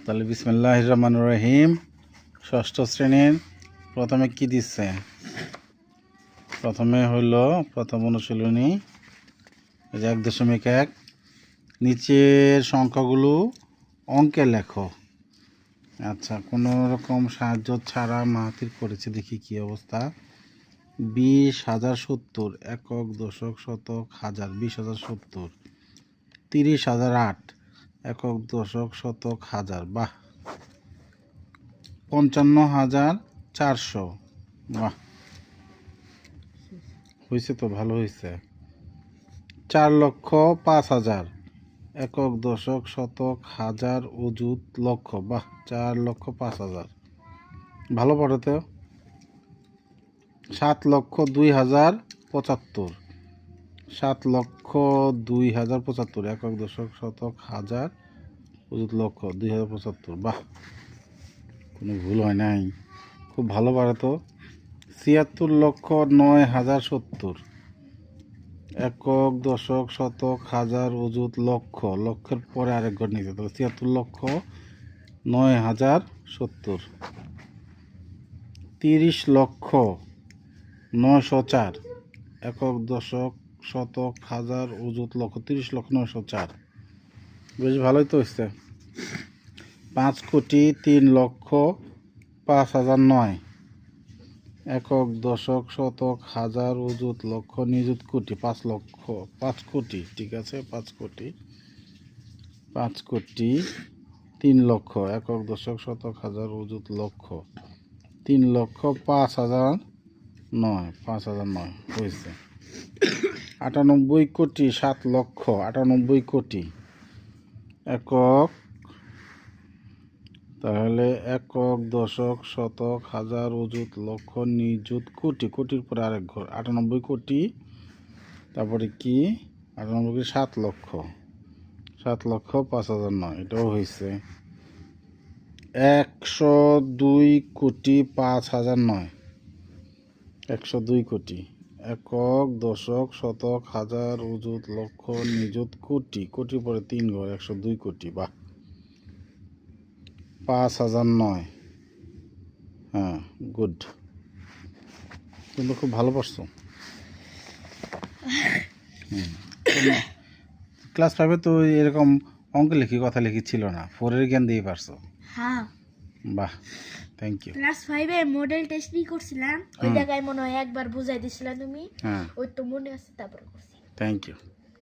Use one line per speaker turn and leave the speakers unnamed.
তাহলে বিসমিল্লাহির রহমানির রহিম। ষষ্ঠ শ্রেণীর প্রথমে কি দিচ্ছে? প্রথমে হলো প্রথম অনুশীলনী 1.1। নিচের সংখ্যাগুলো অঙ্কে লেখো। আচ্ছা, কোনো রকম সাহায্য ছাড়া মাহাতির করেছে, দেখি কি অবস্থা। 20,070 একক দশক শতক হাজার, 20,070। 30,008 একক দশক শতক হাজার, বাহ। 55,400, বাহ, হয়েছে তো, ভালো হয়েছে। 4,05,000 একক দশক শতক হাজার অযুত লক্ষ, বাহ, 4,05,000, ভালো পড়ে তো। 7,02,075 7,02,075 একক দশক শতক হাজার অযুত লক্ষ, 2,075, বাহ, কোনো ভুল হয় নাই, খুব ভালো পারে তো। 76,09,070 একক দশক শতক হাজার অযুত লক্ষ, লক্ষের পরে আরেক ঘর নিতে, তাহলে 76,09,070। 30,09,004 একক দশক শতক হাজার অযুত লক্ষ, 30,09,004, বেশ ভালোই তো হচ্ছে। 5,03,05,009 একক দশক শতক হাজার অযুত লক্ষ নিযুত কোটি, 5 কোটি, ঠিক আছে, 5 কোটি, 5 কোটি 3 লক্ষ একক দশক শতক হাজার অযুত লক্ষ, 3,05,009, 5,009 হয়েছে। 98,07,00,000 98 কোটি একক, তাহলে একক দশক শতক হাজার অযুত লক্ষ নিযুত কোটি, কোটির পরে আরেক ঘর, 98 কোটি, তারপরে কি 98 কোটি 7 লক্ষ, 7,05,009, এটাও হয়েছে। 102 কোটি 5,009 102 কোটি একক দশক শতক হাজার অযুত লক্ষ নিযুত কোটি, কোটির পরে 3 ঘর, 102 কোটি, বাহ, 5,009, হ্যাঁ, গুড, কিন্তু খুব ভালো পড়ছো। ক্লাস 5-এ তো এরকম অঙ্ক লিখি কথা লিখি ছিল না, 4-এর জ্ঞান দিয়ে পারছো।
হ্যাঁ,
বাহ, থ্যাংক ইউ।
ক্লাস 5-এ মডেল টেস্ট নি করছিলাম, ওই জায়গায় মনে হয় একবার বুঝাই দিছিলা তুমি।
হ্যাঁ,
ওই তো মনে আছে, তারপর করছি।
Thank you.